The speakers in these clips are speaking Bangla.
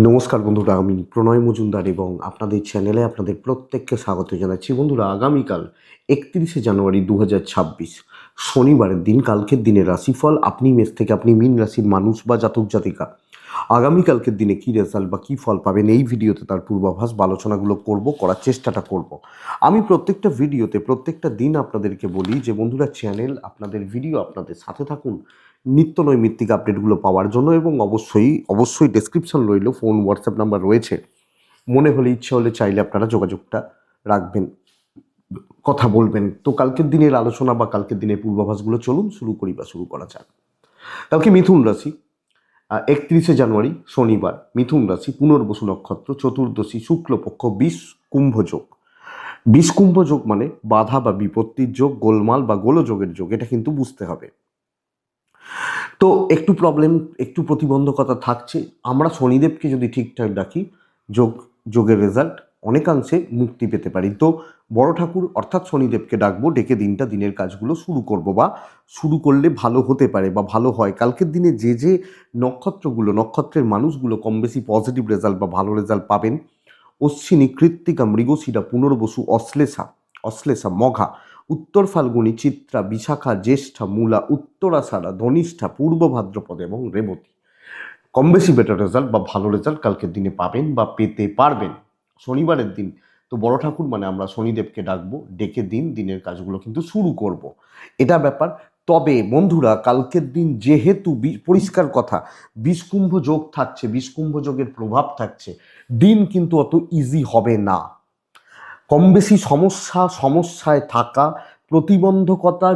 নমস্কার বন্ধুরা, আমি প্রণয় মজুমদার এবং আপনাদের চ্যানেলে আপনাদের প্রত্যেককে স্বাগত জানাচ্ছি। বন্ধুরা, আগামীকাল 31শে জানুয়ারি 2026 শনিবারের দিন, কালকের দিনের রাশিফল আপনি মেষ থেকে আপনি মীন রাশির মানুষ বা জাতক জাতিকা আগামীকালকের দিনে কী রেজাল্ট বা কী ফল পাবেন এই ভিডিওতে তার পূর্বাভাস বা আলোচনাগুলো করার চেষ্টাটা করব। আমি প্রত্যেকটা ভিডিওতে প্রত্যেকটা দিন আপনাদেরকে বলি যে বন্ধুরা, চ্যানেল আপনাদের ভিডিও আপনাদের সাথে থাকুন নিত্য নৈমিত্তিক আপডেটগুলো পাওয়ার জন্য, এবং অবশ্যই ডেসক্রিপশন রইল, ফোন হোয়াটসঅ্যাপ নাম্বার রয়েছে। মনে হলে ইচ্ছে হলে চাইলে আপনারা যোগাযোগটা রাখবেন, কথা বলবেন। তো কালকের দিনের আলোচনা বা কালকের দিনের পূর্বাভাসগুলো চলুন শুরু করা যাক। কালকে মিথুন রাশি, 31শে জানুয়ারি শনিবার, মিথুন রাশি, পুনর্বসু নক্ষত্র, চতুর্দশী, শুক্লপক্ষ, 20 কুম্ভ যোগ। 20 কুম্ভ যোগ মানে বাধা বা বিপত্তির যোগ, গোলমাল বা গোলযোগের যোগ, এটা কিন্তু বুঝতে হবে। তো একটু প্রবলেম, একটু প্রতিবন্ধকতা থাকছে। আমরা শনিদেবকে যদি ঠিকঠাক ডাকি, যোগের রেজাল্ট অনেকাংশে মুক্তি পেতে পারি। তো বড় ঠাকুর অর্থাৎ শনিদেবকে ডাকবো, ডেকে দিনের কাজগুলো শুরু করব, বা শুরু করলে ভালো হতে পারে বা ভালো হয়। কালকের দিনে যে নক্ষত্রের মানুষগুলো কম বেশি পজিটিভ রেজাল্ট বা ভালো রেজাল্ট পাবেন: অশ্বিনী, কৃত্তিকা, মৃগশিরা, পুনর্বসু, অশ্লেষা, মঘা, উত্তর ফাল্গুনী, চিত্রা, বিশাখা, জ্যেষ্ঠা, মূলা, উত্তরাষাঢ়া, ধনিষ্ঠা, পূর্ব ভাদ্রপদ এবং রেবতী। কম বেশি বেটার রেজাল্ট বা ভালো রেজাল্ট কালকের দিনে পাবেন বা পেতে পারবেন। শনিবারের দিন তো বড় ঠাকুর মানে আমরা শনিদেবকে ডাকবো, ডেকে দিনের কাজগুলো কিন্তু শুরু করব, এটা ব্যাপার। তবে বন্ধুরা, কালকের দিন যেহেতু পরিষ্কার কথা, 20 কুম্ভ যোগ থাকছে, 20 কুম্ভ যোগের প্রভাব থাকছে, দিন কিন্তু অত ইজি হবে না। কম বেশি সমস্যায় থাকা, প্রতিবন্ধকতা,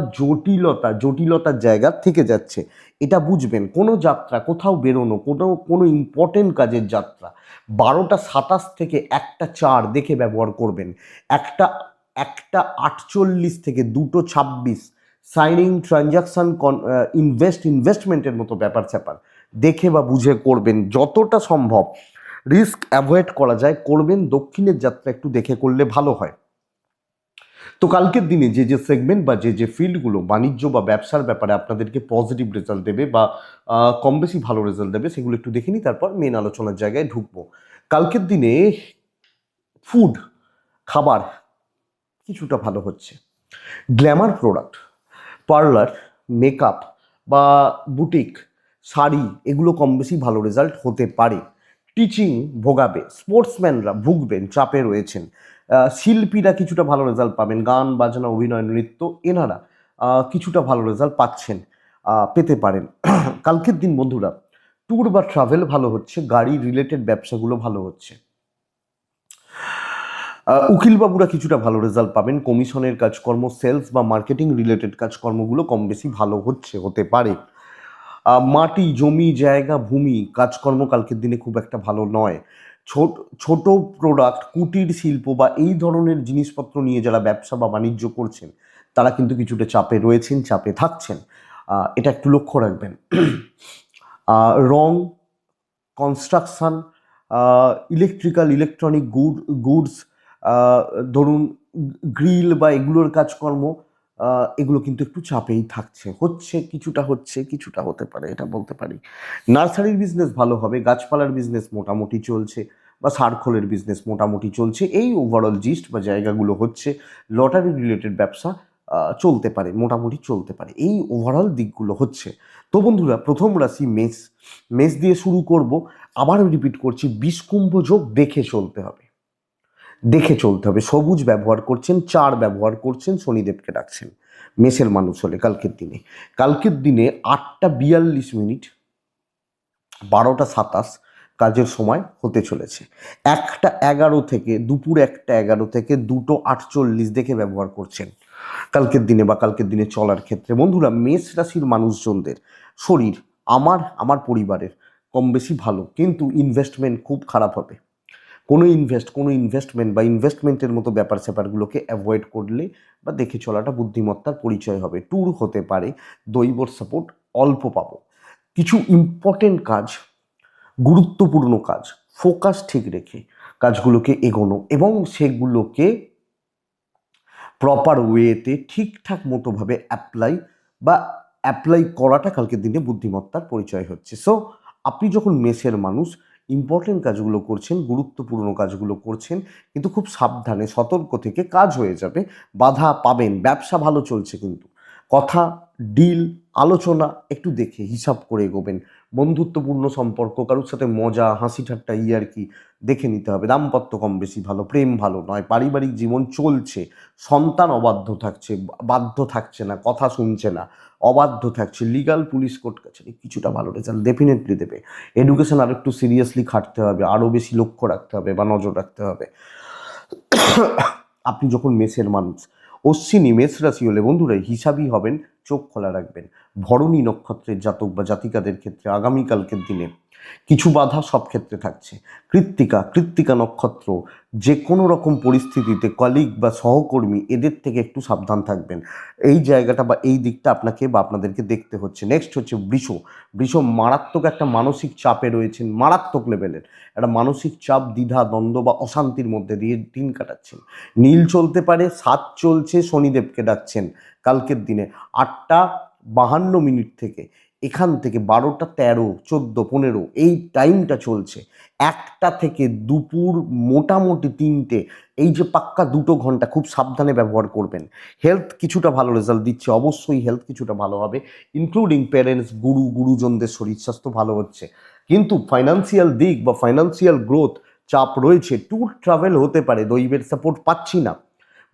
জটিলতার জায়গা থেকে যাচ্ছে, এটা বুঝবেন। কোনো যাত্রা, কোথাও বেরোনো, কোনো ইম্পর্টেন্ট কাজের যাত্রা 12টা 27 থেকে 1টা 4 দেখে ব্যবহার করবেন। 1টা 48 থেকে 2টো 26 সাইনিং, ট্রানজাকশন, ইনভেস্টমেন্টের মতো ব্যাপার স্যাপার দেখে বা বুঝে করবেন। যতটা সম্ভব রিস্ক অ্যাভয়েড করা যায় করবেন। দক্ষিণের যাত্রা একটু দেখে করলে ভালো হয়। তো কালকের দিনে যে সেগমেন্ট বা যে ফিল্ডগুলো বাণিজ্য বা ব্যবসার ব্যাপারে আপনাদেরকে পজিটিভ রেজাল্ট দেবে বা কম বেশি ভালো রেজাল্ট দেবে, সেগুলো একটু দেখে নিই, তারপর মেন আলোচনার জায়গায় ঢুকবো। কালকের দিনে ফুড, খাবার কিছুটা ভালো হচ্ছে। গ্ল্যামার প্রোডাক্ট, পার্লার, মেকআপ বা বুটিক, শাড়ি, এগুলো কম বেশি ভালো রেজাল্ট হতে পারে। টিচিং ভোগাবে, স্পোর্টসম্যানরা ভুগবেন, চাপে রয়েছেন। শিল্পীরা কিছুটা ভালো রেজাল্ট পাবেন, গান বাজনা, অভিনয়, নৃত্য, এনারা কিছুটা ভালো রেজাল্ট পেতে পারেন। কালকের দিন বন্ধুরা, ট্যুর বা ট্রাভেল ভালো হচ্ছে, গাড়ি রিলেটেড ব্যবসাগুলো ভালো হচ্ছে। উকিলবাবুরা কিছুটা ভালো রেজাল্ট পাবেন, কমিশনের কাজকর্ম, সেলস বা মার্কেটিং রিলেটেড কাজকর্মগুলো কম বেশি ভালো হতে পারে। মাটি, জমি, জায়গা, ভূমি কাজকর্ম কালকের দিনে খুব একটা ভালো নয়। ছোট প্রোডাক্ট, কুটির শিল্প বা এই ধরনের জিনিসপত্র নিয়ে যারা ব্যবসা বা বাণিজ্য করছেন, তারা কিন্তু কিছুটা চাপে রয়েছেন, চাপে থাকছেন, এটা একটু লক্ষ্য রাখবেন। রং, কনস্ট্রাকশন, ইলেকট্রনিক গুডস, ধরুন গ্রিল বা এগুলোর কাজকর্ম, এগুলো কিন্তু একটু চাপেই কিছুটা হতে পারে, এটা বলতে পারি। নার্সারির বিজনেস ভালো হবে, গাছপালার বিজনেস মোটামুটি চলছে, বা সারখোলের বিজনেস মোটামুটি চলছে, এই ওভারঅল জিস্ট বা জায়গাগুলো হচ্ছে। লটারি রিলেটেড ব্যবসা চলতে পারে, মোটামুটি চলতে পারে, এই ওভারঅল দিকগুলো হচ্ছে। তো বন্ধুরা, প্রথম রাশি মেষ দিয়ে শুরু করব। আবারও রিপিট করছি, 20 কুম্ভ যোগ দেখে চলতে হবে। সবুজ ব্যবহার করছেন, 4 ব্যবহার করছেন, শনিদেবকে ডাকছেন মেষের মানুষ হলে। কালকের দিনে 8টা 42 মিনিট 12টা 27 কাজের সময় হতে চলেছে। 1টা 11 থেকে 2টো 48 দেখে ব্যবহার করছেন কালকের দিনে চলার ক্ষেত্রে। বন্ধুরা, মেষ রাশির মানুষজনদের শরীর, আমার পরিবারের কম বেশি ভালো, কিন্তু ইনভেস্টমেন্ট খুব খারাপ হবে। কোনো ইনভেস্টমেন্ট বা ইনভেস্টমেন্টের মতো ব্যাপার স্যাপারগুলোকে অ্যাভয়েড করলে বা দেখে চলাটা বুদ্ধিমত্তার পরিচয় হবে। ট্যুর হতে পারে, দৈবর সাপোর্ট অল্প পাবো। কিছু ইম্পর্টেন্ট কাজ, গুরুত্বপূর্ণ কাজ, ফোকাস ঠিক রেখে কাজগুলোকে এগোনো এবং সেগুলোকে প্রপার ওয়েতে ঠিকঠাক মতোভাবে অ্যাপ্লাই করাটা কালকের দিনে বুদ্ধিমত্তার পরিচয় হচ্ছে। সো আপনি যখন মেষের মানুষ, ইম্পর্টেন্ট কাজগুলো করছেন, গুরুত্বপূর্ণ কাজগুলো করছেন, কিন্তু খুব সাবধানে সতর্ক থেকে কাজ হয়ে যাবে, বাধা পাবেন। ব্যবসা ভালো চলছে, কিন্তু কথা, ডিল, আলোচনা একটু দেখে হিসাব করে এগোবেন। বন্ধুত্বপূর্ণ সম্পর্ক, কারোর সাথে মজা, হাসি ঠাট্টা, ইয়ার্কি দেখে নিতে হবে। দাম্পত্য কম বেশি ভালো, প্রেম ভালো নয়। পারিবারিক জীবন চলছে, সন্তান অবাধ্য থাকছে, বাধ্য থাকছে না, কথা শুনছে না, অবাধ্য থাকছে। লিগাল, পুলিশ, কোর্ট কাছারি কিছুটা ভালো রেজাল্ট ডেফিনেটলি দেবে। এডুকেশন আর একটু সিরিয়াসলি খাটতে হবে, আরও বেশি লক্ষ্য রাখতে হবে বা নজর রাখতে হবে। আপনি যখন মেষের মানুষ, অশ্বিনী মেষ রাশি হলে বন্ধুরা হিসাবই হবেন, চোখ খোলা রাখবেন। ভরণী নক্ষত্রের জাতক বা জাতিকাদের ক্ষেত্রে আগামীকালকের দিনে কিছু বাধা সব ক্ষেত্রে থাকছে। কৃত্তিকা নক্ষত্র, যে কোনো রকম পরিস্থিতিতে কলিগ বা সহকর্মী এদের থেকে একটু সাবধান থাকবেন। এই জায়গাটা বা এই দিকটা আপনাকে বা আপনাদেরকে দেখতে হচ্ছে। নেক্সট হচ্ছে বৃষ মারাত্মক একটা মানসিক চাপে রয়েছেন, মারাত্মক লেভেলের একটা মানসিক চাপ, দ্বিধা, দ্বন্দ্ব বা অশান্তির মধ্যে দিয়ে দিন কাটাচ্ছেন। নীল চলতে পারে, 7 চলছে, শনিদেবকে ডাকছেন কালকের দিনে 8:52 থেকে। এখান থেকে 12টা 13, 14, 15 এই টাইমটা চলছে। 1টা থেকে দুপুর মোটামুটি 3টে, এই যে পাক্কা 2 ঘন্টা খুব সাবধানে ব্যবহার করবেন। হেলথ কিছুটা ভালো রেজাল্ট দিচ্ছে, অবশ্যই হেলথ কিছুটা ভালো হবে, ইনক্লুডিং প্যারেন্টস, গুরুজনদের শরীর স্বাস্থ্য ভালো হচ্ছে। কিন্তু ফাইন্যান্সিয়াল দিক বা ফাইন্যান্সিয়াল গ্রোথ চাপ রয়েছে, ট্যুর ট্রাভেল হতে পারে, দৈবের সাপোর্ট পাচ্ছি না,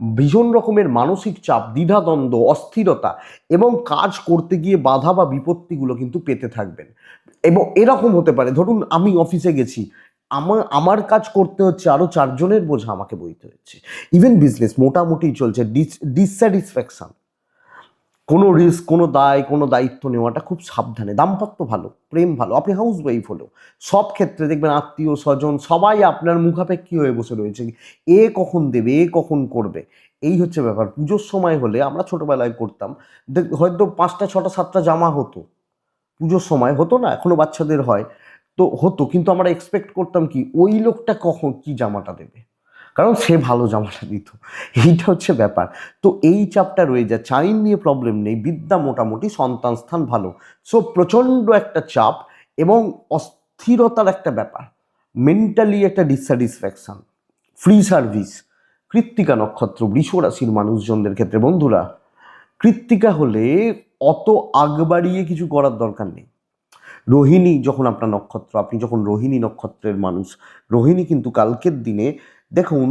ভীষণ রকমের মানসিক চাপ, দ্বিধাদ্বন্দ্ব, অস্থিরতা এবং কাজ করতে গিয়ে বাধা বা বিপত্তিগুলো কিন্তু পেতে থাকবেন। এবং এরকম হতে পারে, ধরুন আমি অফিসে গেছি, আমার কাজ করতে হচ্ছে, আরও 4 জনের বোঝা আমাকে বইতে হচ্ছে। ইভেন বিজনেস মোটামুটি চলছে, ডিসস্যাটিসফ্যাকশন, কোনো রিস্ক, কোনো দায়, কোনো দায়িত্ব নেওয়াটা খুব সাবধানে। দাম্পত্য ভালো, প্রেম ভালো, আপনি হাউস ওয়াইফ হলেও সব ক্ষেত্রে দেখবেন আত্মীয় স্বজন সবাই আপনার মুখাপেক্ষী হয়ে বসে রয়েছে, এ কখন দেবে, এ কখন করবে, এই হচ্ছে ব্যাপার। পুজোর সময় হলে আমরা ছোটবেলায় করতাম, হয়তো 5টা 6টা 7টা জামা হতো, পুজোর সময় হতো না, এখনো বাচ্চাদের হয়, তো হতো, কিন্তু আমরা এক্সপেক্ট করতাম কি ওই লোকটা কখন কি জামাটা দেবে, কারণ সে ভালো জামাটা দিত। এইটা হচ্ছে ব্যাপার। তো এই চাপটা রয়ে যায়। চাইন নিয়ে প্রবলেম নেই, বিদ্যা মোটামুটি, সন্তান স্থান ভালো। সো প্রচণ্ড একটা চাপ এবং অস্থিরতার একটা ব্যাপার, মেন্টালি একটা ডিসস্যাটিসফ্যাকশন, ফ্রি সার্ভিস। কৃত্তিকা নক্ষত্র বৃষ রাশির মানুষজনদের ক্ষেত্রে বন্ধুরা, কৃত্তিকা হলে অত আগ বাড়িয়ে কিছু করার দরকার নেই। রোহিণী যখন আপনার নক্ষত্র, আপনি যখন রোহিণী নক্ষত্রের মানুষ, রোহিণী কিন্তু কালকের দিনে দেখুন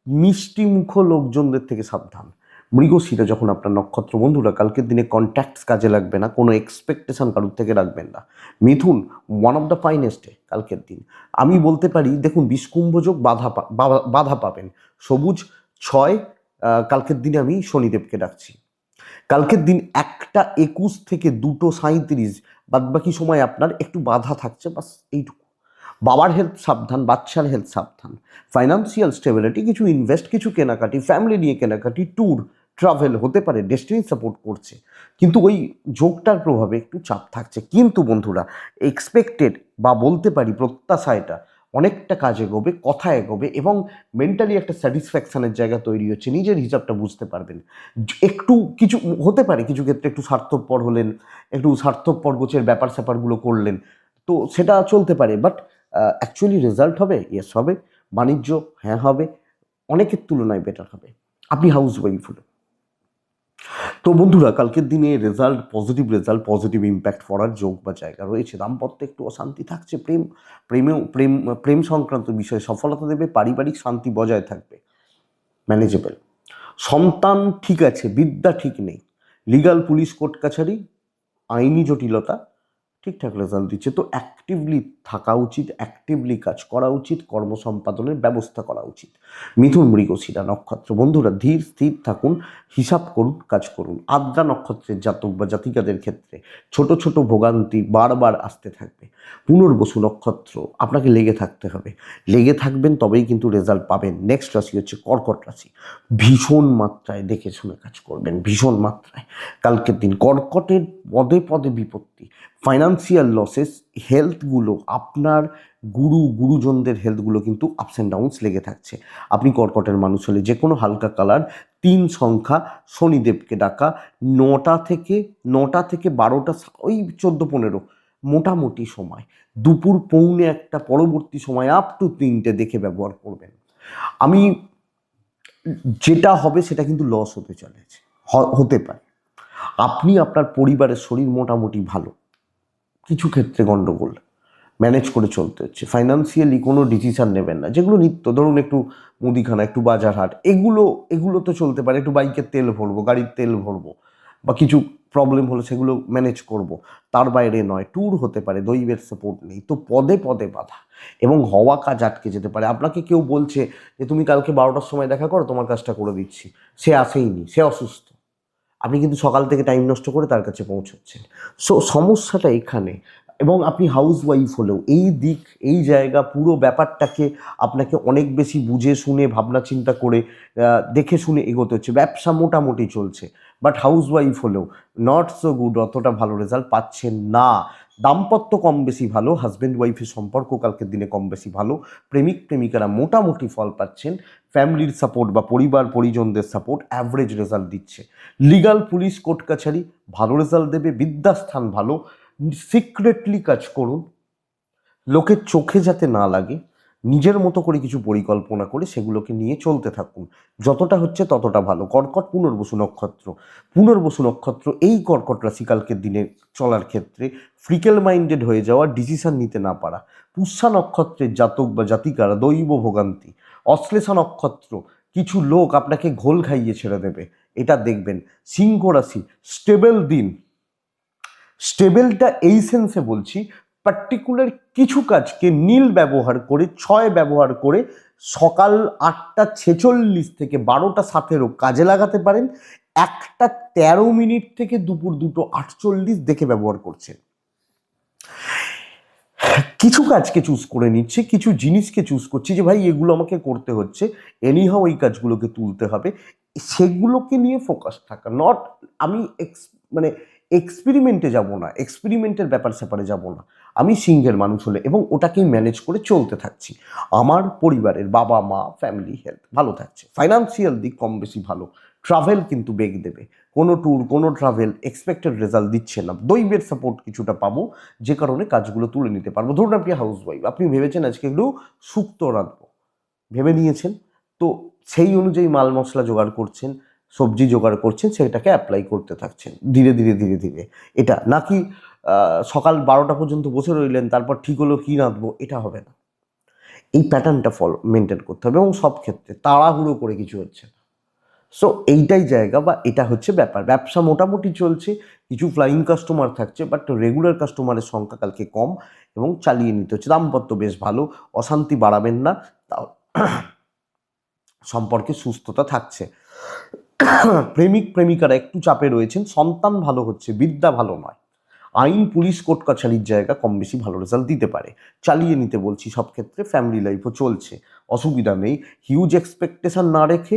মিষ্টি মুখ লোকজনদের থেকে সাবধান। মৃগশিরা যখন আপনার নক্ষত্র বন্ধুরা, কালকের দিনে কন্ট্যাক্টস কাজে লাগবে না, কোনো এক্সপেকটেশন কারোর থেকে রাখবেন না। মিথুন one of the finest day কালকের দিন, আমি বলতে পারি। দেখুন বিষকুম্ভ যোগ, বাধা পাবেন। সবুজ 6, কালকের দিনে আমি শনিদেবকে ডাকছি। কালকের দিন 1:21 থেকে 2:37, বাদবাকি সময় আপনার একটু বাধা থাকছে, বাস এইটুকু। বাবার হেলথ সাবধান, বাচ্চার হেলথ সাবধান। ফাইন্যান্সিয়াল স্টেবিলিটি, কিছু ইনভেস্ট, কিছু কেনাকাটি, ফ্যামিলি নিয়ে কেনাকাটি, ট্যুর ট্রাভেল হতে পারে, ডেস্টিনি সাপোর্ট করছে, কিন্তু ওই যোগটার প্রভাবে একটু চাপ থাকছে। কিন্তু বন্ধুরা এক্সপেক্টেড বা বলতে পারি প্রত্যাশা, এটা অনেকটা কাজ এগোবে, কথা এগোবে এবং মেন্টালি একটা স্যাটিসফ্যাকশনের জায়গা তৈরি হচ্ছে। নিজের হিসাবটা বুঝতে পারবেন। একটু কিছু হতে পারে, কিছু ক্ষেত্রে একটু স্বার্থপর হলেন, একটু স্বার্থপর গোছের ব্যাপার স্যাপারগুলো করলেন, তো সেটা চলতে পারে। বাট অ্যাকচুয়ালি রেজাল্ট হবে, ইয়েস হবে। বাণিজ্য হ্যাঁ হবে, অনেকের তুলনায় বেটার হবে। আপনি হাউস ওয়াইফ হলো, তো বন্ধুরা কালকের দিনে রেজাল্ট, পজিটিভ ইম্প্যাক্ট পড়ার যোগ বা জায়গা রয়েছে। দাম্পত্যে একটু অশান্তি থাকছে, প্রেম সংক্রান্ত বিষয়ে সফলতা দেবে, পারিবারিক শান্তি বজায় থাকবে, ম্যানেজেবল। সন্তান ঠিক আছে, বিদ্যা ঠিক নেই, লিগাল, পুলিশ, কোর্ট কাছারি, আইনি জটিলতা ঠিকঠাক রেজাল্ট দিচ্ছে। তো অ্যাক্টিভলি থাকা উচিত, অ্যাক্টিভলি কাজ করা উচিত, কর্ম সম্পাদনের ব্যবস্থা করা উচিত। মিথুন মৃগশিরা নক্ষত্র বন্ধুরা ধীর স্থির থাকুন, হিসাব করুন, কাজ করুন। আদ্রা নক্ষত্রের জাতক বা জাতিকাদের ক্ষেত্রে ছোট ছোট ভোগান্তি বারবার আসতে থাকবে। পুনর্বসু নক্ষত্র, আপনাকে লেগে থাকতে হবে, লেগে থাকবেন তবেই কিন্তু রেজাল্ট পাবেন। নেক্সট রাশি হচ্ছে কর্কট রাশি। ভীষণ মাত্রায় দেখে শুনে কাজ করবেন, ভীষণ মাত্রায় কালকের দিন। কর্কটের পদে পদে বিপত্তি, ফাইন্যান্সিয়াল লসেস, হেলথগুলো আপনার গুরুজনদের হেলথগুলো কিন্তু আপস অ্যান্ড ডাউনস লেগে থাকছে। আপনি কর্কটের মানুষ হলে যে কোনো হালকা কালার, 3 সংখ্যা, শনিদেবকে ডাকা, 9টা থেকে 12টা, ওই 14-15 মোটামুটি সময়, দুপুর পৌনে একটা পরবর্তী সময় আপ টু 3টে দেখে ব্যবহার করবেন। আমি যেটা হবে সেটা কিন্তু লস হতে চলেছে, হতে পারে। আপনি আপনার পরিবারের শরীর মোটামুটি ভালো, কিছু ক্ষেত্রে গণ্ডগোল ম্যানেজ করে চলতে হচ্ছে। ফাইন্যান্সিয়ালি কোনো ডিসিশান নেবেন না, যেগুলো নিত্য, ধরুন একটু মুদিখানা, একটু বাজার হাট, এগুলো তো চলতে পারে। একটু বাইকের তেল ভরবো, গাড়ির তেল ভরবো, বা কিছু প্রবলেম হলো সেগুলো ম্যানেজ করব, তার বাইরে নয়। ট্যুর হতে পারে, দৈবের সাপোর্ট নেই তো পদে পদে বাধা এবং হওয়া কাজ আটকে যেতে পারে। আপনাকে কেউ বলছে যে তুমি কালকে 12টার সময় দেখা করো, তোমার কাজটা করে দিচ্ছি, সে আসেইনি, সে অসুস্থ, আপনি কিন্তু সকাল থেকে টাইম নষ্ট করে তার কাছে পৌঁছচ্ছেন। সো সমস্যাটা এখানে। এবং আপনি হাউস ওয়াইফ হলেও এই দিক, এই জায়গা, পুরো ব্যাপারটাকে আপনাকে অনেক বেশি বুঝে শুনে ভাবনা চিন্তা করে দেখে শুনে এগোতে হচ্ছে। ব্যবসা মোটামুটি চলছে, বাট হাউস ওয়াইফ হলেও নট সো গুড, অতটা ভালো রেজাল্ট পাচ্ছেন না। দাম্পত্য কম বেশি ভালো, হাজব্যান্ড ওয়াইফের সম্পর্ক কালকের দিনে কম বেশি ভালো, প্রেমিক প্রেমিকারা মোটামুটি ফল পাচ্ছেন, ফ্যামিলির সাপোর্ট বা পরিবার পরিজনদের সাপোর্ট অ্যাভারেজ রেজাল্ট দিচ্ছে। লিগাল, পুলিশ, কোর্ট কাছারি ভালো রেজাল্ট দেবে, বিদ্যাস্থান ভালো। সিক্রেটলি কাজ করুন, লোকের চোখে যাতে না লাগে, নিজের মতো করে কিছু পরিকল্পনা করে সেগুলোকে নিয়ে চলতে থাকুন। যতটা হচ্ছে ততটা ভালো। কর্কট, পুনর্বসু নক্ষত্র, পুনর্বসু নক্ষত্র এই কর্কট রাশি কালকের দিনে চলার ক্ষেত্রে ফ্রিকেল মাইন্ডেড হয়ে যাওয়া, ডিসিশন নিতে না পারা। পুষ্যা নক্ষত্রের জাতক বা জাতিকারা দৈব ভোগান্তি। অশ্লেষা নক্ষত্র, কিছু লোক আপনাকে ঘোল খাইয়ে ছেড়ে দেবে, এটা দেখবেন। সিংহ রাশি, স্টেবল দিন। স্টেবলটা এই সেন্সে বলছি, পার্টিকুলার কিছু কাজকে নীল ব্যবহার করে, 6 ব্যবহার করে সকাল 8টা 46 থেকে 12টা 7 কাজে লাগাতে পারেন। 1টা 13 থেকে দুপুর 2টো 48 দেখে ব্যবহার করছেন। কিছু কাজকে চুজ করে নিচ্ছে, কিছু জিনিসকে চুজ করছি যে ভাই এগুলো আমাকে করতে হচ্ছে, এনিহাও এই কাজগুলোকে তুলতে হবে, সেগুলোকে নিয়ে ফোকাস থাকা। নট আমি মানে এক্সপেরিমেন্টে যাব না, এক্সপেরিমেন্টের ব্যাপার স্যাপারে যাব না। আমি সিংহের মানুষ হলে এবং ওটাকেই ম্যানেজ করে চলতে থাকছি। আমার পরিবারের বাবা মা, ফ্যামিলি হেলথ ভালো থাকছে, ফাইন্যান্সিয়াল দিক কম বেশি ভালো। ট্রাভেল কিন্তু বেগ দেবে, কোনো ট্যুর, কোনো ট্রাভেল এক্সপেক্টেড রেজাল্ট দিচ্ছে না। দৈবের সাপোর্ট কিছুটা পাবো, যে কারণে কাজগুলো তুলে নিতে পারবো। ধরুন আপনি হাউস ওয়াইফ, আপনি ভেবেছেন আজকে একটু শুক্তো রাঁধবো, ভেবে নিয়েছেন, তো সেই অনুযায়ী মাল মশলা জোগাড় করছেন, সবজি জোগাড় করছেন, সেটাকে অ্যাপ্লাই করতে থাকছেন ধীরে ধীরে ধীরে ধীরে। এটা নাকি সকাল 12টা পর্যন্ত বসে রইলেন, তারপর ঠিক হলো কী রাঁধবো, এটা হবে না। এই প্যাটার্নটা মেনটেন করতে হবে এবং সব ক্ষেত্রে তাড়াহুড়ো করে কিছু হচ্ছে না। সো এইটাই জায়গা বা এটা হচ্ছে ব্যাপার। ব্যবসা মোটামুটি চলছে, কিছু ফ্লাইং কাস্টমার থাকছে, বাট রেগুলার কাস্টমারের সংখ্যা কালকে কম এবং চালিয়ে নিতে হচ্ছে। দাম্পত্য বেশ ভালো, অশান্তি বাড়াবেন না, তাও সম্পর্কে সুস্থতা থাকছে। প্রেমিক প্রেমিকারা একটু চাপে রয়েছেন, সন্তান ভালো হচ্ছে, বিদ্যা ভালো নয়। আইন, পুলিশ, কোর্ট কাছারির জায়গা কম বেশি ভালো রেজাল্ট দিতে পারে, চালিয়ে নিতে বলছি। সব ক্ষেত্রে ফ্যামিলি লাইফও চলছে, অসুবিধা নেই। হিউজ এক্সপেকটেশন না রেখে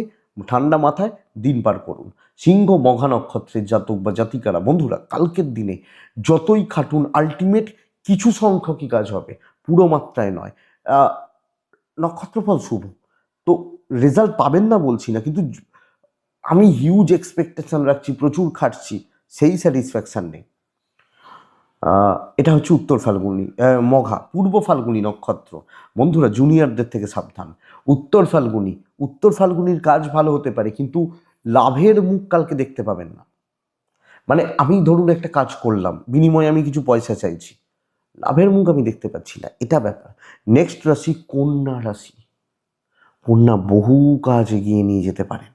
ঠান্ডা মাথায় দিন পার করুন। সিংহ মঘা নক্ষত্রের জাতক বা জাতিকারা বন্ধুরা কালকের দিনে যতই খাটুন, আলটিমেট কিছু সংখ্যকই কাজ হবে, পুরো মাত্রায় নয়। নক্ষত্রফল শুভ, তো রেজাল্ট পাবেন না বলছি না, কিন্তু আমি হিউজ এক্সপেকটেশন রাখছি, প্রচুর খাটছি, সেই স্যাটিসফ্যাকশান নেই। এটা হচ্ছে উত্তর ফাল্গুনী মঘা। পূর্ব ফাল্গুনী নক্ষত্র বন্ধুরা, জুনিয়রদের থেকে সাবধান। উত্তর ফাল্গুনী, উত্তর ফাল্গুনির কাজ ভালো হতে পারে, কিন্তু লাভের মুখ কালকে দেখতে পাবেন না। মানে আমি ধরুন একটা কাজ করলাম, বিনিময়ে আমি কিছু পয়সা চাইছি, লাভের মুখ আমি দেখতে পাচ্ছি না, এটা ব্যাপার। নেক্সট রাশি কন্যা রাশি। কন্যা বহু কাজ এগিয়ে নিয়ে যেতে পারেন,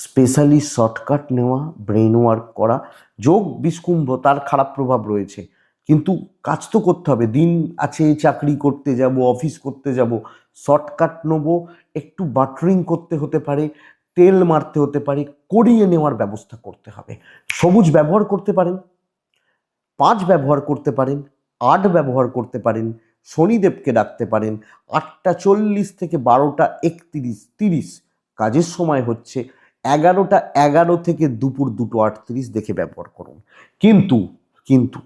স্পেশালি শর্টকাট নেওয়া, ব্রেন ওয়ার্ক করা। যোগ বিষকুম্ভ, তার খারাপ প্রভাব রয়েছে, কিন্তু কাজ তো করতে হবে। দিন আছে, চাকরি করতে যাব, অফিস করতে যাব, শর্টকাট নেবো, একটু বাটারিং করতে হতে পারে, তেল মারতে হতে পারে, করিয়ে নেওয়ার ব্যবস্থা করতে হবে। সবুজ ব্যবহার করতে পারেন, 5 ব্যবহার করতে পারেন, 8 ব্যবহার করতে পারেন, শনিদেবকে ডাকতে পারেন। 8টা 40 থেকে 12টা 31 কাজের সময় হচ্ছে। 11টা 11 থেকে দুপুর 2টো 38 দেখে ব্যবহার করুন। কিন্তু কিন্তু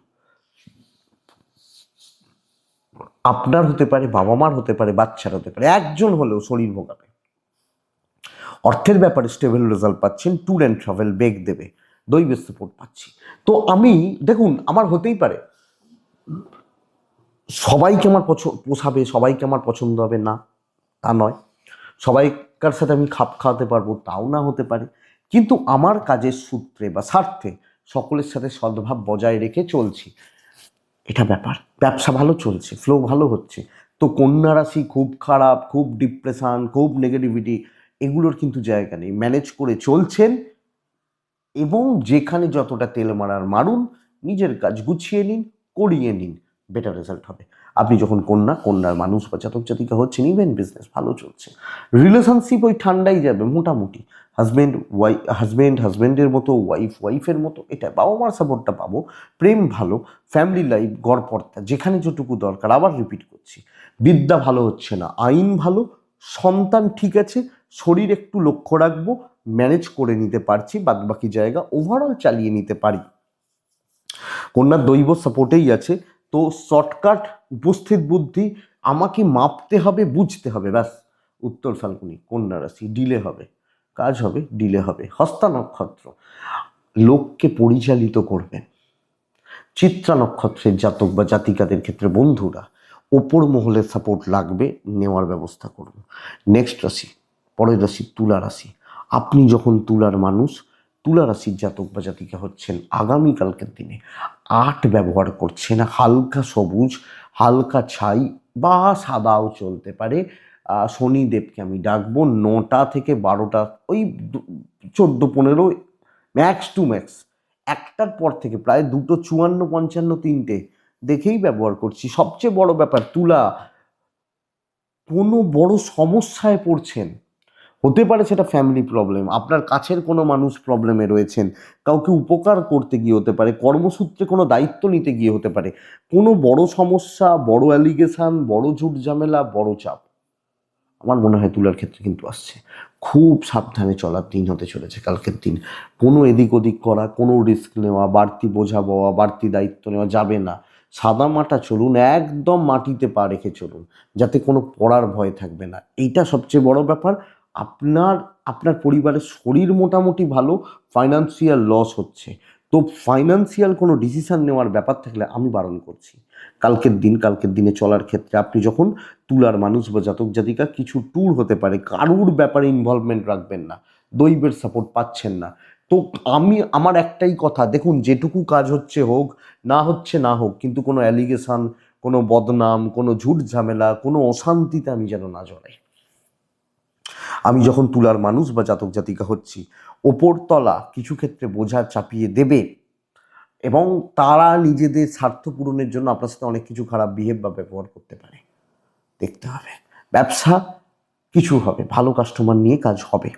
আপনার হতে পারে, বাবা মার হতে পারে, বাচ্চার হতে পারে, একজন হলেও শরীর ভোগাবে। অর্থের ব্যাপারে স্টেবল রেজাল্ট পাচ্ছেন, ট্যুর অ্যান্ড ট্রাভেল বেগ দেবে, দৈবের সাপোর্ট পাচ্ছি। তো আমি দেখুন, আমার হতেই পারে সবাইকে আমার পোষাবে, সবাইকে আমার পছন্দ হবে না তা নয়, সবাইকার সাথে আমি খাপ খাওয়াতে পারবো তাও না হতে পারে, কিন্তু আমার কাজের সূত্রে বা স্বার্থে সকলের সাথে সদ্ভাব বজায় রেখে চলছি, এটা ব্যাপার। ব্যবসা ভালো চলছে, ফ্লো ভালো হচ্ছে, তো কন্যা রাশি খুব খারাপ, খুব ডিপ্রেশন, খুব নেগেটিভিটি, এগুলোর কিন্তু জায়গা নেই। ম্যানেজ করে চলছেন এবং যেখানে যতটা তেল মারার মারুন, নিজের কাজ গুছিয়ে নিন, করিয়ে নিন, বেটার রেজাল্ট হবে। আপনি যখন কন্যার মানুষ বা জাতক জাতিকা হচ্ছেন, ইভেন বিজনেস ভালো চলছে, রিলেশনশিপ ওই ঠান্ডাই যাবে মোটামুটি, হাজব্যান্ডের মতো, ওয়াইফের মতো, এটা বাবা মার সাপোর্টটা পাবো, প্রেম ভালো, ফ্যামিলি লাইফ গড়পড়তা, যেখানে যেটুকু দরকার, আবার রিপিট করছি, বিদ্যা ভালো হচ্ছে না, আইন ভালো, সন্তান ঠিক আছে, শরীর একটু লক্ষ্য রাখবো, ম্যানেজ করে নিতে পারছি, বাকি জায়গা ওভারঅল চালিয়ে নিতে পারি। কন্যার দৈব সাপোর্টেই আছে, তো শর্টকাট, উপস্থিত বুদ্ধি, আমাকে মাপতে হবে, বুঝতে হবে, ব্যাস। উত্তর ফাল্গুনি, কন্যা রাশি, ডিলে হবে, কাজ হবে, ডিলে হবে। হস্তা নক্ষত্র, লোককে পরিচালিত করবেন। চিত্রা নক্ষত্রের জাতক বা জাতিকাদের ক্ষেত্রে বন্ধুরা, ওপর মহলের সাপোর্ট লাগবে, নেওয়ার ব্যবস্থা করুন। নেক্সট রাশি, পরের রাশি তুলা রাশি। আপনি যখন তুলার মানুষ, তুলা রাশির জাতক বা জাতিকা হচ্ছেন, আগামীকালকের দিনে 8 ব্যবহার করছেন, হালকা সবুজ, হালকা ছাই বা সাদাও চলতে পারে। শনিদেবকে আমি ডাকবো 9টা থেকে 12টা, ওই 14-15, ম্যাক্স টু ম্যাক্স 1টার পর থেকে প্রায় 2টো 54, 55, 3টে দেখেই ব্যবহার করছি। সবচেয়ে বড় ব্যাপার, তুলা কোনো বড় সমস্যায় পড়ছেন, হতে পারে সেটা ফ্যামিলি প্রবলেম, আপনার কাছের কোনো মানুষ প্রবলেমে রয়েছেন, কাউকে উপকার করতে গিয়ে হতে পারে, কর্মসূত্রে কোনো দায়িত্ব নিতে গিয়ে হতে পারে, কোনো বড় সমস্যা, বড় অ্যালিগেশন, বড় ঝুট ঝামেলা, বড় চাপ, আমার মনে হয় তুলার ক্ষেত্রে কিন্তু আসছে। খুব সাবধানে চলার দিন হতে চলেছে কালকের দিন। কোনো এদিক ওদিক করা, কোনো রিস্ক নেওয়া, বাড়তি বোঝা বওয়া, বাড়তি দায়িত্ব নেওয়া যাবে না। সাদা মাটা চলুন, একদম মাটিতে পা রেখে চলুন, যাতে কোনো পড়ার ভয় থাকবে না। এইটা সবচেয়ে বড় ব্যাপার। আপনার আপনার পরিবারের শরীর মোটামুটি ভালো, ফাইন্যান্সিয়াল লস হচ্ছে, তো ফাইন্যান্সিয়াল কোনো ডিসিশন নেওয়ার ব্যাপার থাকলে আমি বারণ করছি। কালকের দিনে চলার ক্ষেত্রে আপনি যখন তুলার মানুষ বা জাতক জাতিকা, কিছু ট্যুর হতে পারে, কারুর ব্যাপারে ইনভলভমেন্ট রাখবেন না, দৈবের সাপোর্ট পাচ্ছেন না, তো আমার একটাই কথা, দেখুন যেটুকু কাজ হচ্ছে হোক, না হচ্ছে না হোক, কিন্তু কোনো অ্যালিগেশন, কোনো বদনাম, কোনো ঝুট ঝামেলা, কোনো অশান্তিতে আমি যেন না জড়াই। আমি যখন তুলার মানুষ বা জাতক জাতিকা হচ্ছি, ওপরতলা কিছু ক্ষেত্রে বোঝা চাপিয়ে দেবে এবং তারা নিজেদের স্বার্থ পূরণের জন্য আপনার সাথে অনেক কিছু খারাপ বিহেভ বা ব্যবহার করতে পারে, দেখতে হবে। ব্যবসা কিছু হবে, ভালো কাস্টমার নিয়ে কাজ হবে।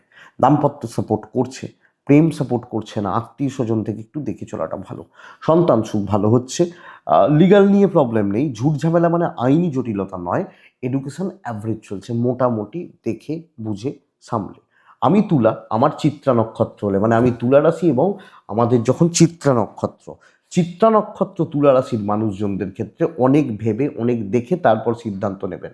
দাম্পত্য সাপোর্ট করছে, প্রেম সাপোর্ট করছে না, আত্মীয় স্বজন থেকে একটু দেখে চলাটা ভালো। সন্তান সুখ ভালো হচ্ছে, লিগাল নিয়ে প্রবলেম নেই, ঝুট ঝামেলা মানে আইনি জটিলতা নয়। এডুকেশন অ্যাভারেজ চলছে, মোটামুটি দেখে বুঝে সামলে। আমি তুলা, আমার চিত্রা নক্ষত্র হলে, মানে আমি তুলা রাশি এবং আমাদের যখন চিত্রা নক্ষত্র তুলা রাশির মানুষজনদের ক্ষেত্রে অনেক ভেবে, অনেক দেখে তারপর সিদ্ধান্ত নেবেন।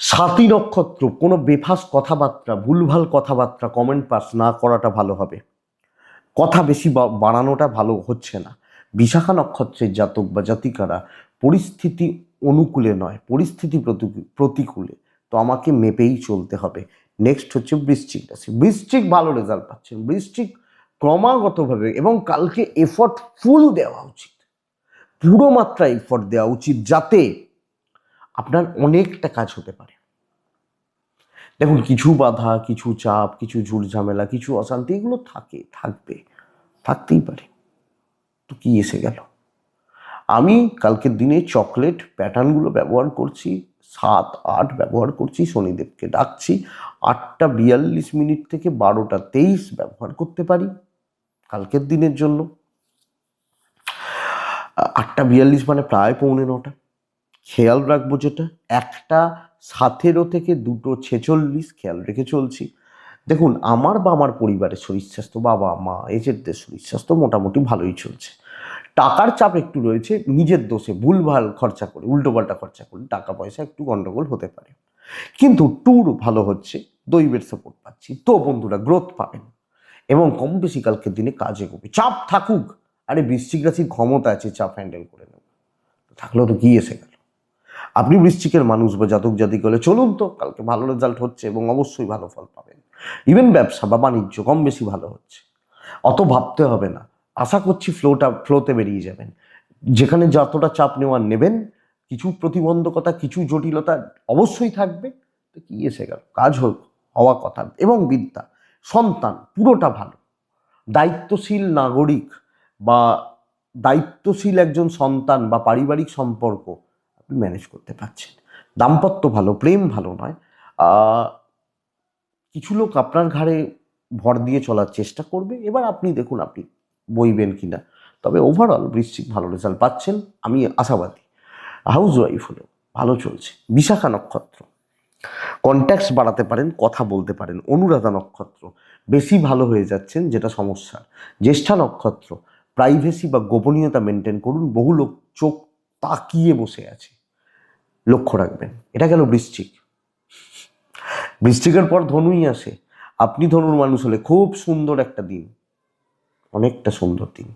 সাতী নক্ষত্র, কোনো বেফাস কথাবার্তা, ভুলভাল কথাবার্তা, কমেন্ট পাস না করাটা ভালো হবে, কথা বেশি বাড়ানোটা ভালো হচ্ছে না। বিশাখা নক্ষত্রের জাতক বা জাতিকারা, পরিস্থিতি অনুকূলে নয়, পরিস্থিতি প্রতিকূলে, তো আমাকে মেপেই চলতে হবে। নেক্সট হচ্ছে বৃশ্চিক রাশি। বৃশ্চিক ভালো রেজাল্ট পাচ্ছেন, বৃশ্চিক ক্রমাগতভাবে, এবং কালকে এফর্ট ফুল দেওয়া উচিত, পুরো মাত্রায় এফর্ট দেওয়া উচিত, যাতে আপনার অনেকটা কাজ হতে পারে। দেখুন, কিছু বাধা, কিছু চাপ, কিছু ঝুট ঝামেলা, কিছু অশান্তি, এগুলো থাকতেই পারে, তো কি এসে গেল। আমি কালকের দিনে চকলেট প্যাটার্নগুলো ব্যবহার করছি, 7-8 ব্যবহার করছি, শনিদেবকে ডাকছি, 8টা 42 থেকে 12টা 23 ব্যবহার করতে পারি কালকের দিনের জন্য। 8টা 42 মানে প্রায় 8:45, খেয়াল রাখবো যেটা 1টা 17 থেকে 2টো 46 খেয়াল রেখে চলছি। দেখুন, আমার বা আমার পরিবারের শরীর স্বাস্থ্য, বাবা মা এজেরদের শরীর স্বাস্থ্য মোটামুটি ভালোই চলছে। টাকার চাপ একটু রয়েছে, নিজের দোষে ভুলভাল খরচা করে, উল্টোপাল্টা খরচা করে টাকা পয়সা একটু গন্ডগোল হতে পারে, কিন্তু ট্যুর ভালো হচ্ছে, দৈবের সাপোর্ট পাচ্ছি, তো বন্ধুরা গ্রোথ পাবেন এবং কম বেশি কালকের দিনে কাজ এগোবে। চাপ থাকুক, আরে বৃশ্চিক রাশির ক্ষমতা আছে চাপ হ্যান্ডেল করে নেব, থাকলেও তো কি এসে গেল। আপনি বৃশ্চিকের মানুষ বা জাতক জাতিক হলে চলুন তো, কালকে ভালো রেজাল্ট হচ্ছে এবং অবশ্যই ভালো ফল পাবেন। ইভেন ব্যবসা বা বাণিজ্য কম বেশি ভালো হচ্ছে, অত ভাবতে হবে না। আশা করছি ফ্লোতে বেরিয়ে যাবেন। যেখানে যতটা চাপ নেওয়ার নেবেন, কিছু প্রতিবন্ধকতা কিছু জটিলতা অবশ্যই থাকবে, তো কি এসে গেল, কাজ হওয়া কথা। এবং বিদ্যা, সন্তান পুরোটা ভালো। দায়িত্বশীল নাগরিক বা দায়িত্বশীল একজন সন্তান বা পারিবারিক সম্পর্ক আপনি ম্যানেজ করতে পারছেন। দাম্পত্য ভালো, প্রেম ভালো নয়। কিছু লোক আপনার ঘাড়ে ভর দিয়ে চলার চেষ্টা করবে, এবার আপনি দেখুন আপনি বইবেন কিনা। তবে ওভারঅল বৃশ্চিক ভালো রেজাল্ট পাচ্ছেন, আমি আশাবাদী। হাউস ওয়াইফ হলেও ভালো চলছে। বিশাখা নক্ষত্র, কন্ট্যাক্টস বাড়াতে পারেন, কথা বলতে পারেন। অনুরাধা নক্ষত্র, বেশি ভালো হয়ে যাচ্ছেন, যেটা সমস্যা। জ্যেষ্ঠা নক্ষত্র, প্রাইভেসি বা গোপনীয়তা মেনটেন করুন। বহু লোক চোখ তাকিয়ে বসে আছে, লক্ষ্য রাখবেন। এটা গেল বৃশ্চিক। বৃশ্চিকের পর ধনুই আসে। আপনি ধনুর মানুষ হলে খুব সুন্দর একটা দিন, অনেকটা সুন্দর দিন।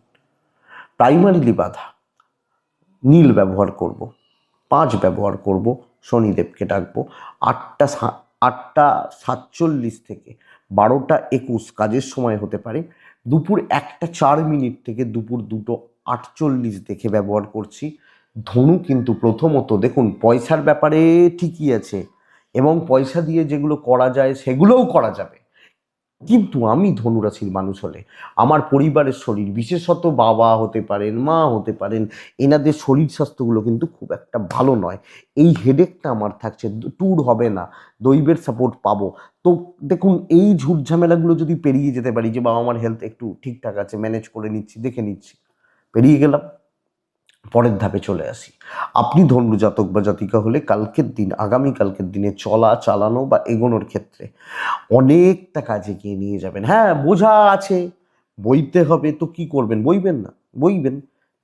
প্রাইমারিলি বাধা, নীল ব্যবহার করব, 5 ব্যবহার করব, শনিদেবকে ডাকবো। 8টা 47 থেকে 12টা 21 কাজের সময় হতে পারে। দুপুর 1টা 4 থেকে দুপুর 2টো 48 দেখে ব্যবহার করছি। ধনু কিন্তু প্রথমত দেখুন পয়সার ব্যাপারে ঠিকই আছে, এবং পয়সা দিয়ে যেগুলো করা যায় সেগুলোও করা যাবে। কিন্তু আমি ধনুরাশির মানুষ হলে আমার পরিবারের শরীর, বিশেষত বাবা হতে পারেন, মা হতে পারেন, এনাদের শরীর স্বাস্থ্যগুলো কিন্তু খুব একটা ভালো নয়। এই হেডেকটা আমার থাকছে, ট্যুর হবে না, দৈবের সাপোর্ট পাবো। তো দেখুন এই ঝুট ঝামেলাগুলো যদি পেরিয়ে যেতে পারি, যে বাবা আমার হেলথ একটু ঠিকঠাক আছে, ম্যানেজ করে নিচ্ছি, দেখে নিচ্ছি, পেরিয়ে গেলাম, পরের ধাপে চলে আসি। আপনি ধনু জাতক বা জাতিকা হলে কালকের দিন, আগামীকালকের দিনে চলা চালানো বা এগোনোর ক্ষেত্রে অনেকটা কাজে গিয়ে নিয়ে যাবেন। হ্যাঁ, বোঝা আছে, বইতে হবে, তো কি করবেন, বইবেন না, বইবেন।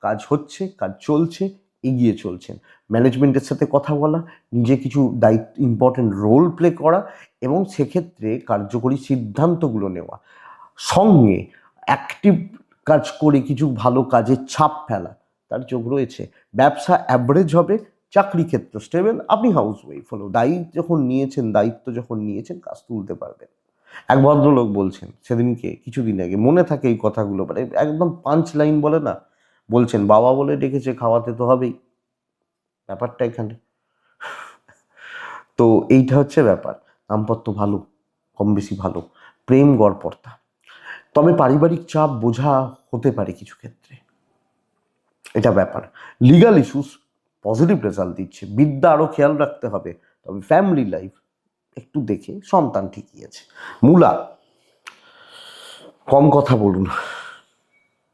কাজ হচ্ছে, কাজ চলছে, এগিয়ে চলছেন। ম্যানেজমেন্টের সাথে কথা বলা, নিজে কিছু দায়িত্ব ইম্পর্টেন্ট রোল প্লে করা এবং সেক্ষেত্রে কার্যকরী সিদ্ধান্তগুলো নেওয়া, সঙ্গে অ্যাক্টিভ কাজ করে কিছু ভালো কাজের ছাপ ফেলা, তার যোগ রয়েছে। ব্যবসা অ্যাভারেজ হবে, চাকরি ক্ষেত্র স্টেবল। আপনি হাউস ওয়াইফ হলেও দায়িত্ব যখন নিয়েছেন কাজ তুলতে পারবেন। এক ভদ্রলোক বলছেন সেদিনকে, কিছুদিন আগে, মনে থাকে এই কথাগুলো, মানে একদম পাঞ্চ লাইন বলে না, বলছেন বাবা বলে ডেকেছে, খাওয়াতে তো হবেই, ব্যাপারটা এখানে। তো এইটা হচ্ছে ব্যাপার। দাম্পত্য ভালো, কম বেশি ভালো, প্রেম গড়পড়তা। তবে পারিবারিক চাপ বোঝা হতে পারে কিছু ক্ষেত্রে, এটা ব্যাপার। লিগাল ইস্যুস পজিটিভ রেজাল্ট দিচ্ছে। বিদ্যা আরও খেয়াল রাখতে হবে, তবে ফ্যামিলি লাইফ একটু দেখে। সন্তান ঠিকই আছে। মূলা, কম কথা বলুন,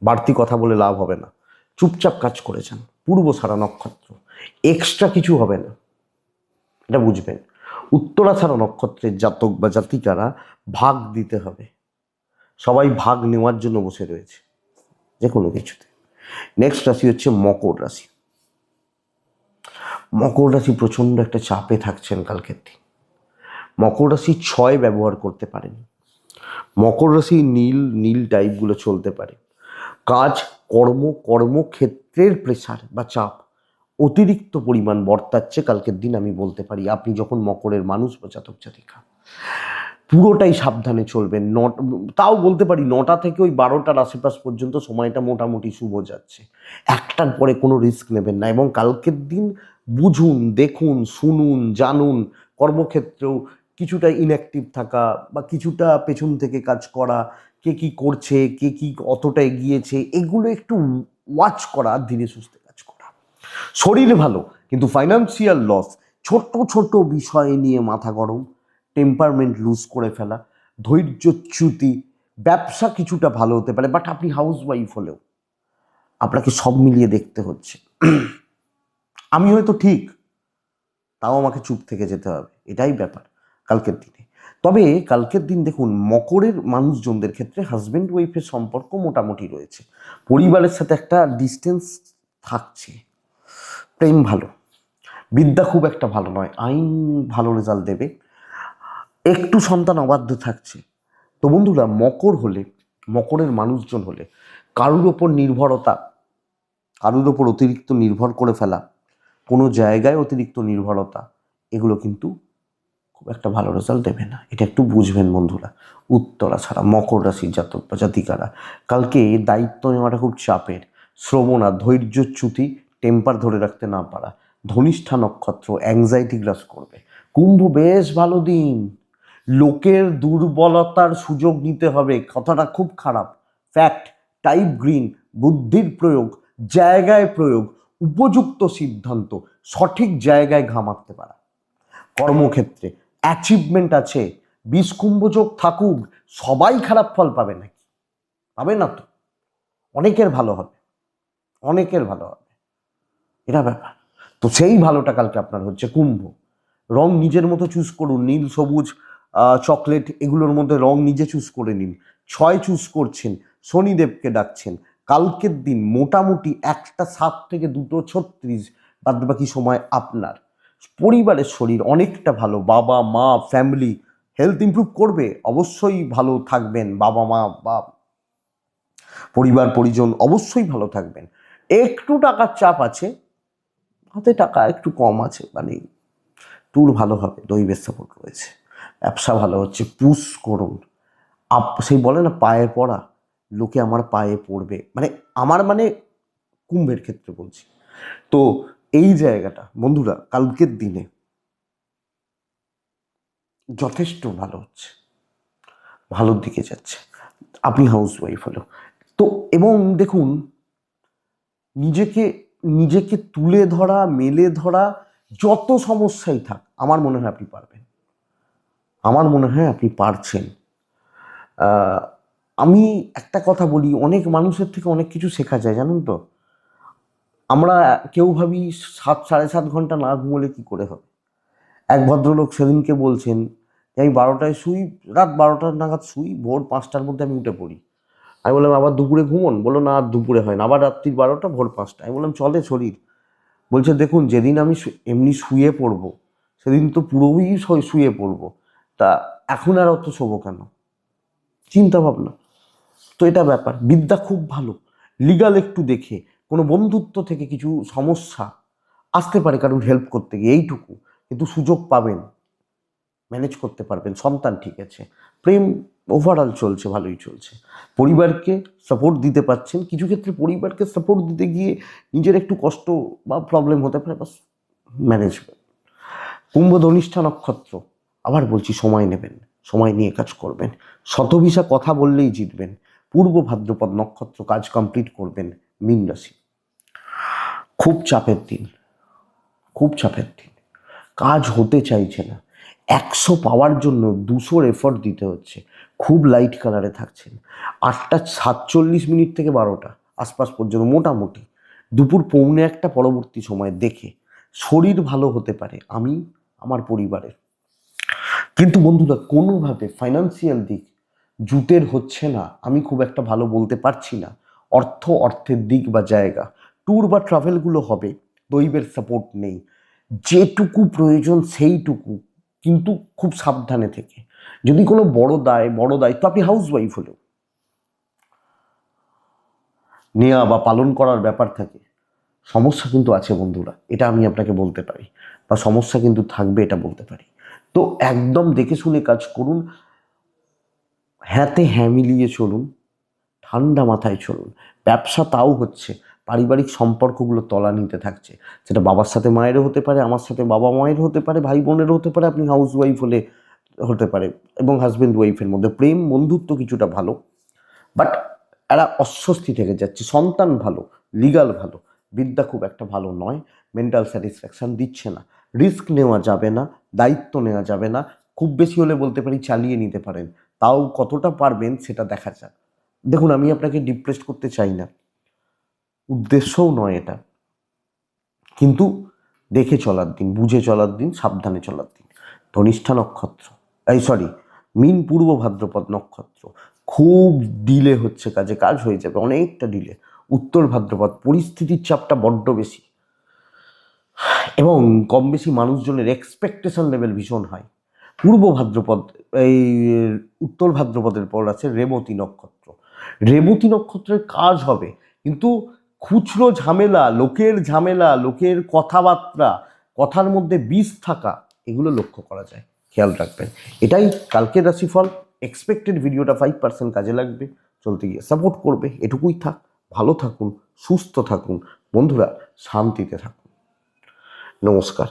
বাড়তি কথা বলে লাভ হবে না, চুপচাপ কাজ করে যান। পূর্বসারা নক্ষত্র, এক্সট্রা কিছু হবে না, এটা বুঝবেন। উত্তরাছাড়া নক্ষত্রের জাতক বা জাতিকারা ভাগ দিতে হবে, সবাই ভাগ নেওয়ার জন্য বসে রয়েছে যে কোনো কিছুতে। নেক্সট রাশি হচ্ছে মকর রাশি। মকর রাশি প্রচণ্ড একটা চাপে থাকছেন কালকের দিন। মকর রাশি 6 ব্যবহার করতে পারেন। মকর রাশি নীল টাইপগুলো চলতে পারে। কাজ, কর্মক্ষেত্রের প্রেসার বা চাপ অতিরিক্ত পরিমাণ বর্তাচ্ছে কালকের দিন, আমি বলতে পারি। আপনি যখন মকরের মানুষ বা জাতক জাতিকা, পুরোটাই সাবধানে চলবেন। তাও বলতে পারি 9টা থেকে ওই 12টার আশেপাশ পর্যন্ত সময়টা মোটামুটি শুভ যাচ্ছে। একটার পরে কোনো রিস্ক নেবেন না, এবং কালকের দিন বুঝুন, দেখুন, শুনুন, জানুন। কর্মক্ষেত্রেও কিছুটা ইনঅ্যাক্টিভ থাকা বা কিছুটা পেছন থেকে কাজ করা, কে কি করছে, কে কি অতটা এগিয়েছে, এগুলো একটু ওয়াচ করা, ধীরে সুস্থে কাজ করা। শরীর ভালো, কিন্তু ফাইন্যান্সিয়াল লস, ছোট ছোট বিষয় নিয়ে মাথা গরম, টেম্পারমেন্ট লুজ করে ফেলা, ধৈর্যচ্যুতি। ব্যবসা কিছুটা ভালো হতে পারে, বাট আপনি হাউস ওয়াইফ হলেও আপনাকে সব মিলিয়ে দেখতে হচ্ছে। আমি হয়তো ঠিক, তাও আমাকে চুপ থেকে যেতে হবে, এটাই ব্যাপার কালকের দিনে। তবে কালকের দিন দেখুন মকরের মানুষজনদের ক্ষেত্রে হাজব্যান্ড ওয়াইফের সম্পর্ক মোটামুটি রয়েছে, পরিবারের সাথে একটা ডিস্টেন্স থাকছে। প্রেম ভালো, বিদ্যা খুব একটা ভালো নয়, আইন ভালো রেজাল্ট দেবে। একটু সন্তান অবাধ্য থাকছে। তো বন্ধুরা, মকরের মানুষজন হলে কারুর ওপর অতিরিক্ত নির্ভর করে ফেলা, কোনো জায়গায় অতিরিক্ত নির্ভরতা, এগুলো কিন্তু খুব একটা ভালো রেজাল্ট দেবে না। এটা একটু বুঝবেন বন্ধুরা। উত্তরা ছাড়া মকর রাশির জাতক বা জাতিকারা কালকে দায়িত্ব নেওয়াটা খুব চাপের। শ্রবণা ধৈর্যচ্যুতি, টেম্পার ধরে রাখতে না পারা। ধনিষ্ঠা নক্ষত্র অ্যাংজাইটি গ্রাস করবে। কুম্ভ বেশ ভালো দিন। লোকের দুর্বলতার সুযোগ নিতে হবে, কথাটা খুব খারাপ। ফ্যাক্ট, টাইপ গ্রিন, বুদ্ধির প্রয়োগ, জায়গায় প্রয়োগ, উপযুক্ত সিদ্ধান্ত, সঠিক জায়গায় ঘামাতে পারা। কর্মক্ষেত্রে অ্যাচিভমেন্ট আছে। 20 কুম্ভ যোগ থাকুক, সবাই খারাপ ফল পাবে নাকি? পাবে না তো। অনেকের ভালো হবে, অনেকের ভালো হবে, এটা ব্যাপার। তো সেই ভালোটা কালকে আপনার হচ্ছে কুম্ভ। রং নিজের মতো চুজ করুন, নীল, সবুজ, চকলেট, এগুলোর মধ্যে রং নিজে চুজ করে নিন। 6 চুজ করছেন, শনিদেবকে ডাকছেন। কালকের দিন মোটামুটি 1টা 7 থেকে 2টো 36, বাদ বাকি সময় আপনার। পরিবারের শরীর অনেকটা ভালো, বাবা মা ফ্যামিলি হেলথ ইমপ্রুভ করবে, অবশ্যই ভালো থাকবেন। বাবা মা বা পরিবার পরিজন অবশ্যই ভালো থাকবেন। একটু টাকার চাপ আছে, হাতে টাকা একটু কম আছে, মানে ট্যুর ভালো হবে, দৈবের সাপোর্ট রয়েছে। ব্যবসা ভালো হচ্ছে, পুশ করুন। সেই বলে না পায়ে পড়া, লোকে আমার পায়ে পড়বে, মানে আমার মানে কুম্ভের ক্ষেত্রে বলছি। তো এই জায়গাটা বন্ধুরা কালকের দিনে যথেষ্ট ভালো হচ্ছে, ভালোর দিকে যাচ্ছে। আপনি হাউস ওয়াইফ হলো তো, এবং দেখুন নিজেকে নিজেকে তুলে ধরা, মেলে ধরা, যত সমস্যাই থাক, আমার মনে হয় আপনি পারবেন, আমার মনে হয় আপনি পারছেন। আমি একটা কথা বলি, অনেক মানুষের থেকে অনেক কিছু শেখা যায় জানেন তো। আমরা কেউ ভাবি 7 সাড়ে 7 ঘন্টা না ঘুমোলে কি করে হবে। এক ভদ্রলোক সেদিনকে বলছেন যে আমি 12টায় শুই, রাত 12টা নাগাদ শুই, ভোর 5টার মধ্যে আমি উঠে পড়ি। আমি বললাম আবার দুপুরে ঘুমোন? বললো না, আর দুপুরে হয় না, আবার রাত্রির 12টা ভোর 5টা। আমি বললাম চলে শরীর? বলছে দেখুন যেদিন আমি এমনি শুয়ে পড়বো সেদিন তো পুরোই শুয়ে পড়বো, তা এখন আর অত শোবো কেন? চিন্তা ভাবনা। তো এটা ব্যাপার। বিদ্যা খুব ভালো, লিগাল একটু দেখে, কোনো বন্ধুত্ব থেকে কিছু সমস্যা আসতে পারে কারোর হেল্প করতে গিয়ে, এইটুকু, কিন্তু সুযোগ পাবেন, ম্যানেজ করতে পারবেন। সন্তান ঠিক আছে, প্রেম ওভারঅল চলছে, ভালোই চলছে। পরিবারকে সাপোর্ট দিতে পারছেন, কিছু ক্ষেত্রে পরিবারকে সাপোর্ট দিতে গিয়ে নিজের একটু কষ্ট বা প্রবলেম হতে পারে, বাস ম্যানেজমেন্ট। কুম্ভ ধনিষ্ঠা নক্ষত্র, আবার বলছি সময় নেবেন, সময় নিয়ে কাজ করবেন। শতভিসা কথা বললেই জিতবেন। পূর্ব ভাদ্রপদ নক্ষত্র, কাজ কমপ্লিট করবেন। মীন রাশি, খুব চাপের দিন, খুব চাপের দিন। কাজ হতে চাইছে না, 100 পাওয়ার জন্য 200 এফর্ট দিতে হচ্ছে। খুব লাইট কালারে থাকছেন। 8টা 47 মিনিট থেকে 12টা আশপাশ পর্যন্ত মোটামুটি, দুপুর 1:45 পরবর্তী সময় দেখে শরীর ভালো হতে পারে আমি, আমার পরিবারের। কিন্তু বন্ধুরা কোনোভাবে ফাইন্যান্সিয়াল দিক জুটের হচ্ছে না, আমি খুব একটা ভালো বলতে পারছি না। অর্থের দিক বা জায়গা, ট্যুর বা ট্রাভেলগুলো হবে, দৈবের সাপোর্ট নেই। যেটুকু প্রয়োজন সেইটুকু, কিন্তু খুব সাবধানে থেকে। যদি কোনো বড় দায়িত্ব আপনি হাউস ওয়াইফ হলেও নেওয়া বা পালন করার ব্যাপার থাকে, সমস্যা কিন্তু আছে বন্ধুরা, এটা আমি আপনাকে বলতে পারি, বা সমস্যা কিন্তু থাকবে এটা বলতে পারি। তো একদম দেখে শুনে কাজ করুন, হ্যাঁতে হ্যাঁ মিলিয়ে চলুন, ঠান্ডা মাথায় চলুন। ব্যবসা তাও হচ্ছে, পারিবারিক সম্পর্কগুলো তলানিতে থাকছে। সেটা বাবার সাথে মায়েরও হতে পারে, আমার সাথে বাবা মায়ের হতে পারে, ভাই বোনেরও হতে পারে, আপনি হাউস ওয়াইফ হলে হতে পারে, এবং হাজব্যান্ড ওয়াইফের মধ্যে প্রেম বন্ধুত্ব কিছুটা ভালো, বাট এরা অস্বস্তি থেকে যাচ্ছে। সন্তান ভালো, লিগাল ভালো, বিদ্যা খুব একটা ভালো নয়, মেন্টাল স্যাটিসফ্যাকশন দিচ্ছে না। রিস্ক নেওয়া যাবে না, দায়িত্ব নেওয়া যাবে না। খুব বেশি হলে বলতে পারি চালিয়ে নিতে পারেন, তাও কতটা পারবেন সেটা দেখা যাক। দেখুন আমি আপনাকে ডিপ্রেস করতে চাই না, উদ্দেশ্যও নয় এটা, কিন্তু দেখে চলার দিন, বুঝে চলার দিন, সাবধানে চলার দিন। ধনিষ্ঠা নক্ষত্র, মীন পূর্ব ভাদ্রপদ নক্ষত্র, খুব ডিলে হচ্ছে কাজে, কাজ হয়ে যাবে, অনেকটা ডিলে। উত্তর ভাদ্রপদ, পরিস্থিতির চাপটা বড্ড বেশি, এবং কম বেশি মানুষজনের এক্সপেকটেশন লেভেল ভীষণ হাই। পূর্ব ভাদ্রপদ, এই উত্তর ভাদ্রপদের পর আছে রেবতী নক্ষত্র। রেবতী নক্ষত্রের কাজ হবে, কিন্তু খুচরো ঝামেলা, লোকের কথাবার্তা, কথার মধ্যে বিষ থাকা, এগুলো লক্ষ্য করা যায়। খেয়াল রাখবেন। এটাই কালকের রাশিফল। এক্সপেক্টেড ভিডিওটা 5% কাজে লাগবে, চলতে গিয়ে সাপোর্ট করবে, এটুকুই থাক। ভালো থাকুন, সুস্থ থাকুন বন্ধুরা, শান্তিতে থাকুন। নমস্কার।